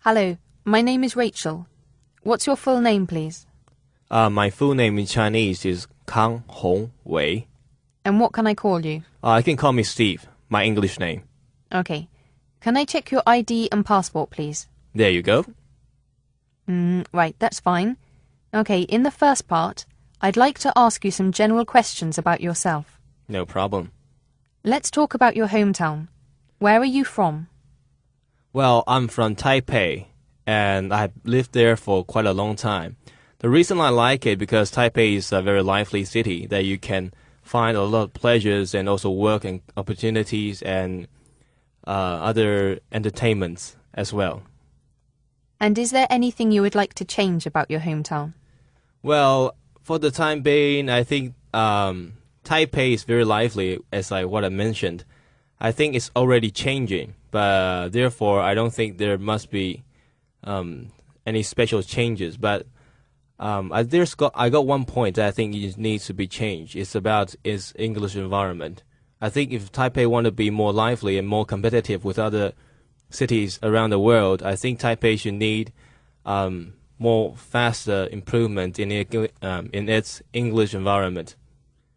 Hello, my name is Rachel. What's your full name, please? My full name in Chinese is Kang Hong Wei. And what can I call you? You can call me Steve, my English name. Okay. Can I check your ID and passport, please? There you go. Right, that's fine. Okay, in the first part, I'd like to ask you some general questions about yourself. No problem. Let's talk about your hometown. Where are you from? Well, I'm from Taipei, and I've lived there for quite a long time. The reason I like it because Taipei is a very lively city that you can find a lot of pleasures and also work and opportunities and other entertainments as well. And is there anything you would like to change about your hometown? Well, for the time being, I think Taipei is very lively, as what I mentioned. I think it's already changing, but therefore I don't think there must be any special changes. But I got one point that I think it needs to be changed. It's about its English environment. I think if Taipei want to be more lively and more competitive with other cities around the world, I think Taipei should need more faster improvement in its English environment,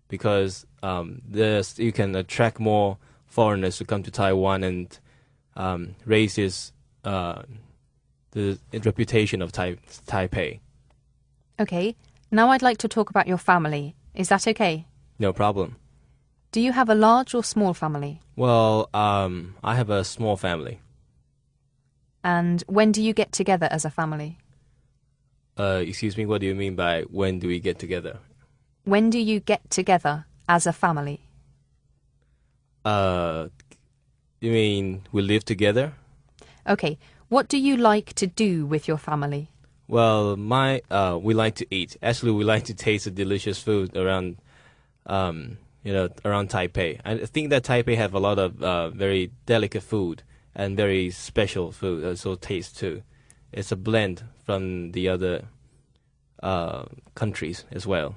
because you can attract more foreigners to come to Taiwan and raise the reputation of Taipei. Okay, now I'd like to talk about your family. Is that okay? No problem. Do you have a large or small family? Well, I have a small family. And when do you get together as a family? Excuse me, what do you mean by when do we get together? When do you get together as a family? You mean we live together? Okay, what do you like to do with your family? Well, we like to eat. Actually, we like to taste the delicious food around Taipei. I think that Taipei have a lot of very delicate food and very special food, also taste too. It's a blend from the other countries as well.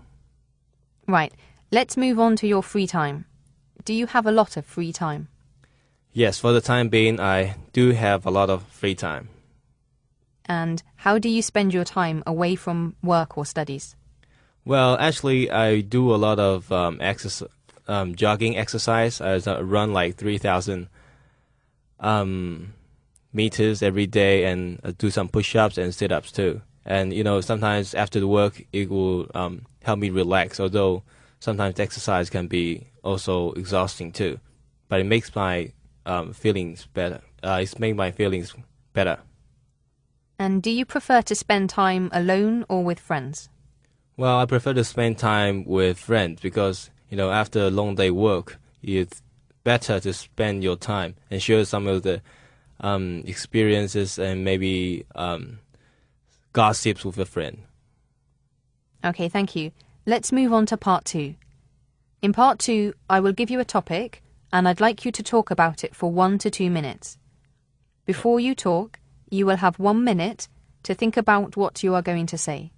Right, let's move on to your free time. Do you have a lot of free time? Yes, for the time being, I do have a lot of free time. And how do you spend your time away from work or studies? Well, actually, I do a lot of jogging exercise. I run like 3,000 meters every day and do some push-ups and sit-ups too. And, sometimes after the work, it will help me relax, although sometimes exercise can be also exhausting too. But it makes my feelings better. It's made my feelings better. And do you prefer to spend time alone or with friends? Well, I prefer to spend time with friends because, after a long day work, it's better to spend your time and share some of the experiences and maybe gossips with a friend. Okay, thank you. Let's move on to part 2. In part 2, I will give you a topic and I'd like you to talk about it for 1 to 2 minutes. Before you talk, you will have 1 minute to think about what you are going to say.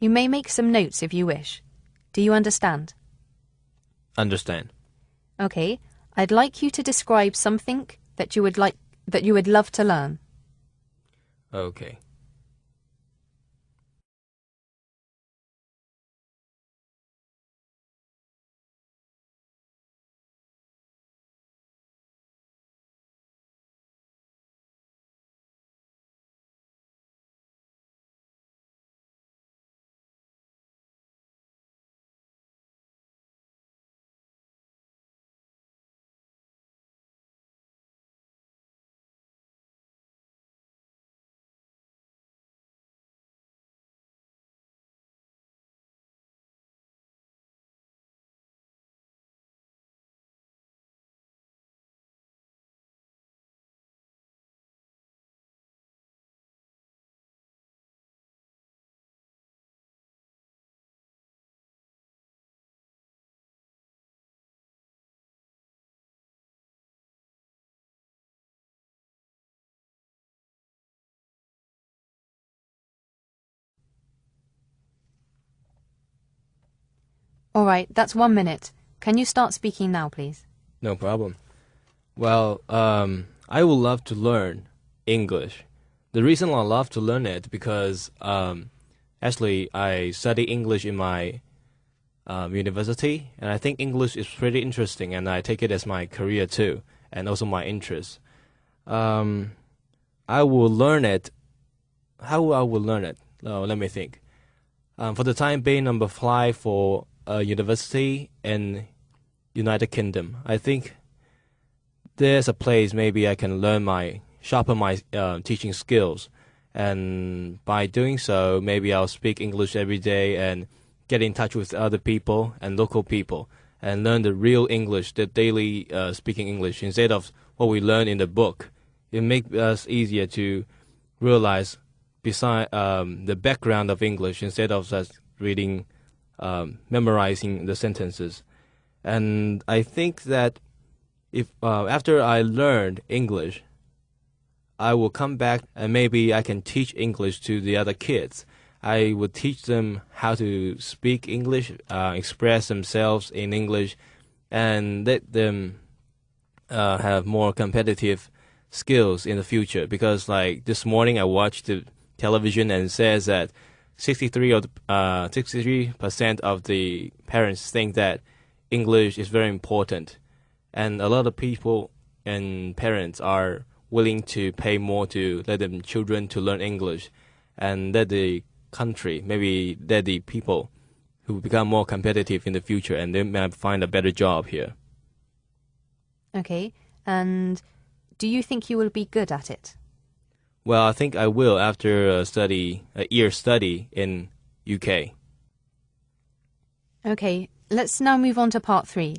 You may make some notes if you wish. Do you understand? Understand. Okay, I'd like you to describe something that you would love to learn. Okay. All right, that's 1 minute. Can you start speaking now, please? No problem. Well, I would love to learn English The reason I love to learn it because actually I study English in my university, and I think English is pretty interesting, and I take it as my career too, and also my interest. Um, I will learn it. How I will learn it? Let me think. For the time being, I'm applying for a university in United Kingdom. I think there's a place maybe I can sharpen my teaching skills, and by doing so, maybe I'll speak English every day and get in touch with other people and local people and learn the real English, the daily speaking English, instead of what we learn in the book. It makes us easier to realize beside the background of English instead of just reading, memorizing the sentences. And I think that if after I learned English, I will come back and maybe I can teach English to the other kids. I would teach them how to speak English, express themselves in English, and let them have more competitive skills in the future. Because like this morning I watched the television and it says that 63% of the parents think that English is very important. And a lot of people and parents are willing to pay more to let them children to learn English, and let the country, maybe let the people who become more competitive in the future, and they might find a better job here. Okay, and do you think you will be good at it? Well, I think I will after a year study in UK. Okay, let's now move on to part 3.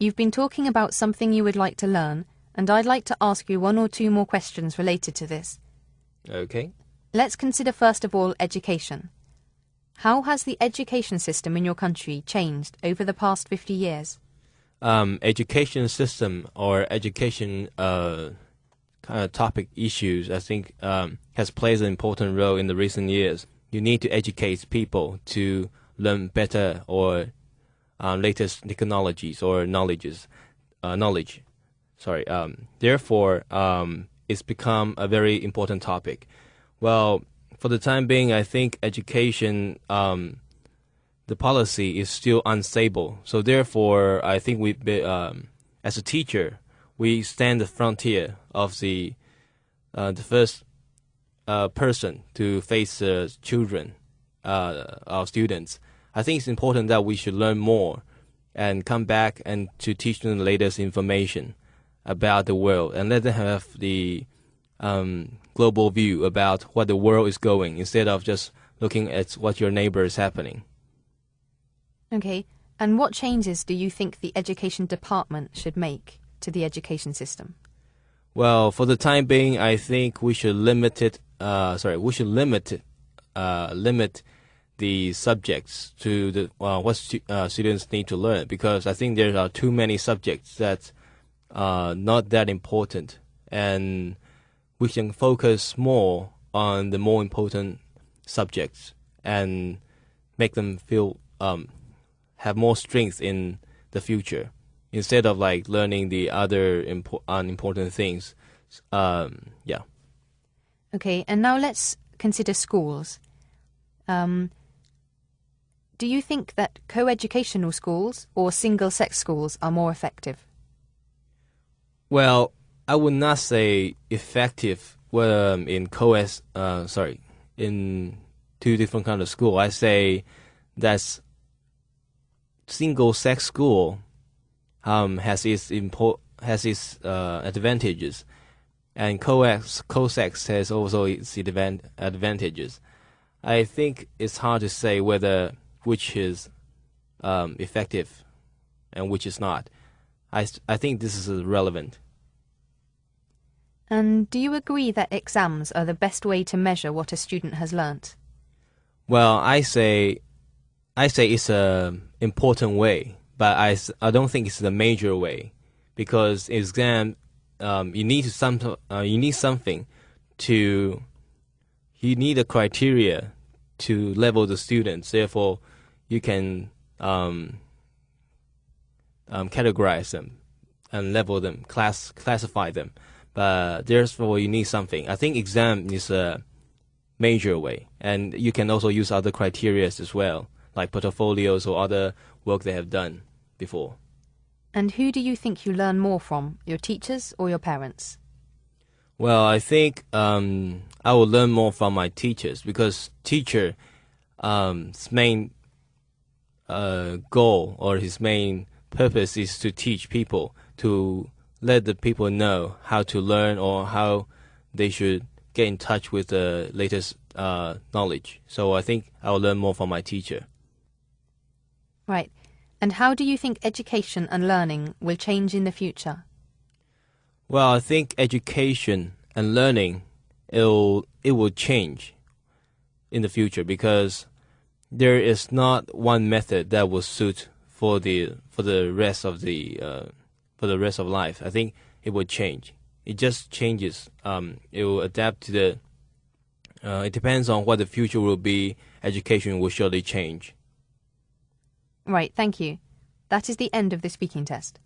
You've been talking about something you would like to learn, and I'd like to ask you 1 or 2 more questions related to this. Okay. Let's consider first of all education. How has the education system in your country changed over the past 50 years? Education system or education kind of topic issues, I think, has played an important role in the recent years. You need to educate people to learn better or latest technologies or knowledge. Therefore, it's become a very important topic. Well, for the time being, I think education, the policy is still unstable. So therefore, I think as a teacher, we stand the frontier of the first person to face children, our students. I think it's important that we should learn more and come back and to teach them the latest information about the world and let them have the global view about what the world is going instead of just looking at what your neighbor is happening. Okay, and what changes do you think the education department should make to the education system? Well, for the time being, I think we should limit the subjects to what students need to learn, because I think there are too many subjects that are not that important, and we can focus more on the more important subjects and make them feel have more strength in the future instead of like learning the other unimportant things. Yeah. Okay, and now let's consider schools. Do you think that co-educational schools or single-sex schools are more effective? Well, I would not say effective in in 2 different kinds of school. I say that single-sex school has its advantages, and co-sex has also its advantages. I think it's hard to say which is effective and which is not. I think this is relevant. And do you agree that exams are the best way to measure what a student has learnt? Well, I say it's a important way, but I don't think it's the major way, because exam you need a criteria to level the students. Therefore, you can categorize them and level them, classify them. but therefore you need something. I think exam is a major way, and you can also use other criteria as well, like portfolios or other work they have done before. And who do you think you learn more from, your teachers or your parents? Well, I think I will learn more from my teachers, because teacher main goal or his main purpose is to teach people, to let the people know how to learn or how they should get in touch with the latest knowledge. So I think I will learn more from my teacher. Right. And how do you think education and learning will change in the future? Well, I think education and learning, it will change in the future, because there is not one method that will suit for the rest of life. I think it will change. It just changes. It will adapt to the. It depends on what the future will be. Education will surely change. Right, thank you. That is the end of the speaking test.